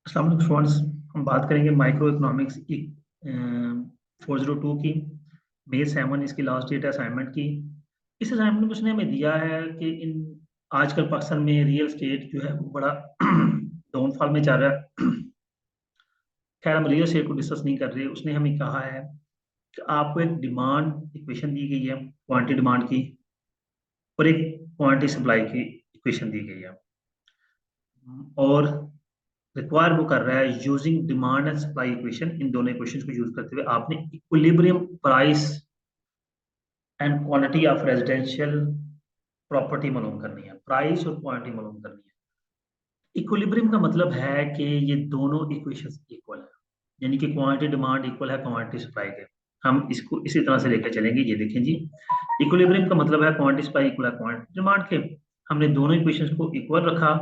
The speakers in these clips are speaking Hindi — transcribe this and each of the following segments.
अस्सलाम वालेकुम स्टूडेंट्स। हम बात करेंगे माइक्रो इकोनॉमिक्स 402 की। May 7 इसकी लास्ट डेट है असाइनमेंट की। इस असाइनमेंट में उसने हमें दिया है कि इन आजकल पाकिस्तान में रियल स्टेट जो है वो बड़ा डाउनफॉल में चल रहा है। खैर हम रियल स्टेट को डिस्कस नहीं कर रहे। उसने हमें कहा है कि आपको एक डिमांड इक्वेशन दी गई है, क्वांटिटी डिमांड की, और एक क्वांटिटी सप्लाई की इक्वेशन दी गई है। और रिक्वायर वो कर रहा है using demand and supply equation. इन दोनों इक्वेशंस को यूज करते हुए आपने equilibrium price and quantity of residential property मालूम करनी है। प्राइस और क्वांटिटी मालूम करनी है। इक्विलिब्रियम का मतलब है कि ये दोनों इक्वेशंस इक्वल है, यानी कि क्वांटिटी डिमांड इक्वल है क्वांटिटी सप्लाई के। हम इसको इसी तरह से लेकर चलेंगे। ये देखें जी, इक्विलिब्रियम का मतलब है क्वांटिटी सप्लाई इक्वल है क्वांटिटी डिमांड के। हमने दोनों इक्वेशंस को इक्वल रखा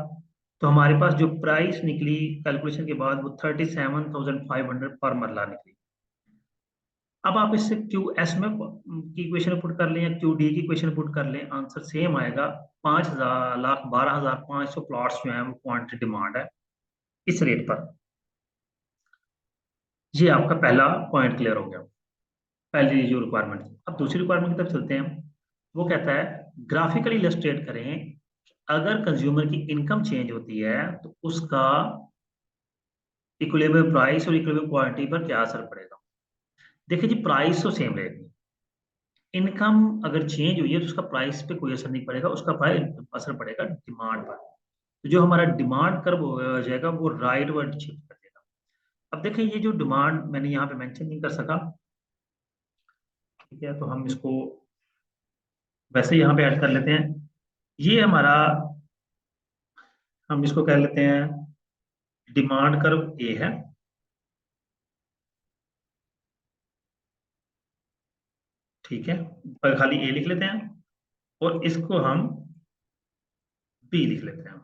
तो हमारे पास जो प्राइस निकली कैलकुलेशन के बाद वो 37,500 पर मरला निकली। अब आप इससे क्यू एस में की इक्वेशन पुट कर लें या क्यू डी की इक्वेशन पुट कर लें, आंसर सेम आएगा। 5,12,500 प्लॉट्स जो है वो क्वांटिटी डिमांड है इस रेट पर। ये आपका पहला पॉइंट क्लियर हो गया, पहली जो रिक्वायरमेंट थी। अब दूसरी रिक्वायरमेंट की तरफ चलते हैं। वो कहता है ग्राफिकली इलस्ट्रेट करें, अगर कंज्यूमर की इनकम चेंज होती है तो उसका इक्विलिब्रियम प्राइस और इक्विलिब्रियम क्वांटिटी पर क्या असर पड़ेगा। देखिए जी, प्राइस तो सेम रहेगी। इनकम अगर चेंज हुई है तो उसका प्राइस पे कोई असर नहीं पड़ेगा, उसका प्राइस असर पड़ेगा डिमांड पर। तो जो हमारा डिमांड कर्व हो जाएगा वो राइट वर्ड शिफ्ट कर देगा। अब देखें, ये जो डिमांड मैंने यहाँ पे मेंशन नहीं कर सका, ठीक है, तो हम इसको वैसे यहाँ पे ऐड कर लेते हैं। ये हमारा, हम इसको कह लेते हैं डिमांड कर्व ए है, ठीक है, पर खाली ए लिख लेते हैं और इसको हम बी लिख लेते हैं।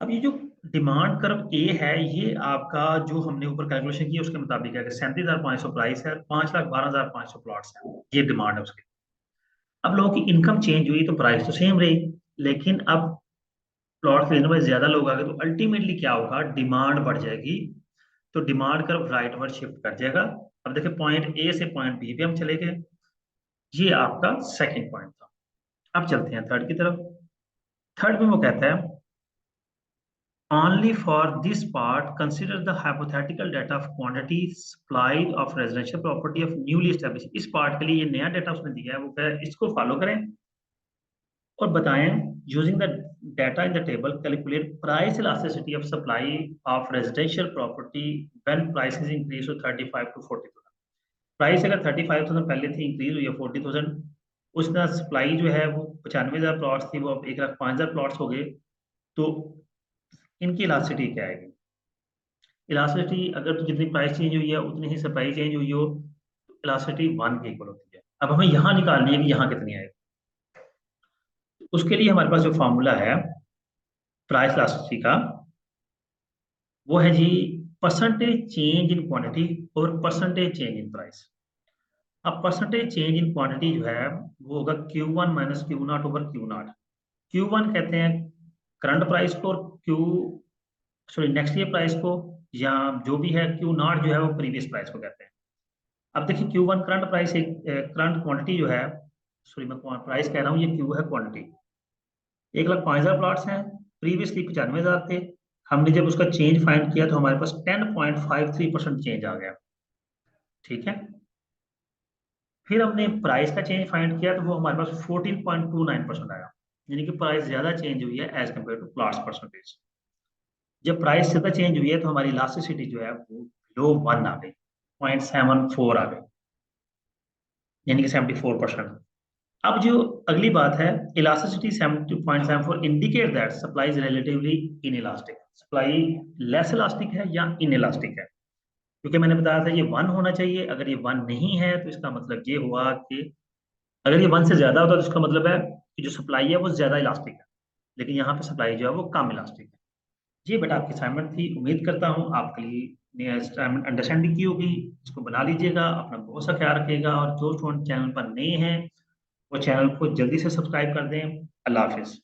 अब ये जो डिमांड कर्व ए है, ये आपका जो हमने ऊपर कैलकुलेशन की उसके मुताबिक है कि 37,500 प्राइस है, 5,12,500 प्लॉट्स है, ये डिमांड है उसकी। अब लोगों की इनकम चेंज हुई तो प्राइस तो सेम रही, लेकिन अब प्लॉट खरीदने में ज्यादा लोग आ गए तो अल्टीमेटली क्या होगा, डिमांड बढ़ जाएगी। तो डिमांड कर्व राइटवर्ड शिफ्ट कर जाएगा। अब देखिए, पॉइंट ए से पॉइंट बी पे हम चले गए। ये आपका सेकेंड पॉइंट था। अब चलते हैं थर्ड की तरफ। थर्ड में वो कहता है only for this part, consider the hypothetical data of quantity supplied of residential property of newly established। इस पार्ट के लिए ये नया डेटा उसने दिया है, वो कह इसको फॉलो करें और बताएं using the data in the table calculate price elasticity of supply of residential property when prices increase to 35 to 40,000। Price अगर 35,000 पहले थी, इंक्रीज हुई है 40,000, उसका सप्लाई जो है वो 95,000 प्लॉट्स थी, वो अब 1,05,000 प्लॉट्स हो गए। तो इनकी इलास्टिसिटी क्या आएगी। इलास्टिसिटी अगर तो जितनी प्राइस चेंज हुई है उतनी ही सप्लाई चेंज हुई हो तो इलास्टिसिटी 1 के इक्वल होती है। अब हमें यहाँ निकालनी है कि यहाँ कितनी आएगी। उसके लिए हमारे पास जो फॉर्मूला है प्राइस इलास्टिसिटी का, वो है जी परसेंटेज चेंज इन क्वांटिटी और परसेंटेज चेंज इन प्राइस। अब परसेंटेज चेंज इन क्वांटिटी जो है वो होगा Q1 minus Q not over Q not. Q1 कहते हैं करंट प्राइस को, और Q sorry next year price को, या जो भी है क्यू नॉट जो है वो प्रीवियस प्राइस को कहते हैं। अब देखिए, Q1 करंट प्राइस, एक करंट क्वांटिटी जो है, सॉरी मैं प्राइस कह रहा हूँ, ये Q है क्वांटिटी। 1,05,000 प्लॉट्स हैं, प्रीवियसली 95,000 थे। हमने जब उसका चेंज फाइंड किया तो हमारे पास 10.53% चेंज आ गया, ठीक है। फिर हमने प्राइस का चेंज फाइंड किया तो वो हमारे पास 14.29% आया, यानी कि प्राइस ज्यादा चेंज हुई है as compare to plots percentage. जब प्राइस ज्यादा चेंज हुई है तो हमारी इलास्टिसिटी जो है वो लो 1 आ गई, 0.74 आ गई, यानी कि 74%। अब जो अगली बात है, elasticity 70.74 indicate that supply is relatively in elastic. Supply less elastic है या इन इलास्टिक है, क्योंकि मैंने बताया था ये 1 होना चाहिए। अगर ये 1 नहीं है तो इसका मतलब ये हुआ कि अगर ये 1 से ज्यादा होता तो इसका मतलब है कि जो सप्लाई है वो ज्यादा इलास्टिक है, लेकिन यहाँ पे सप्लाई जो है वो कम इलास्टिक है। ये बेटा आपकी असाइनमेंट थी। उम्मीद करता हूँ आपके लिए असाइनमेंट अंडरस्टैंडिंग की होगी। इसको बना लीजिएगा, अपना बहुत सा ख्याल रखिएगा, और जो स्टूडेंट चैनल पर नए हैं वो चैनल को जल्दी से सब्सक्राइब कर दें। अल्लाह हाफिज।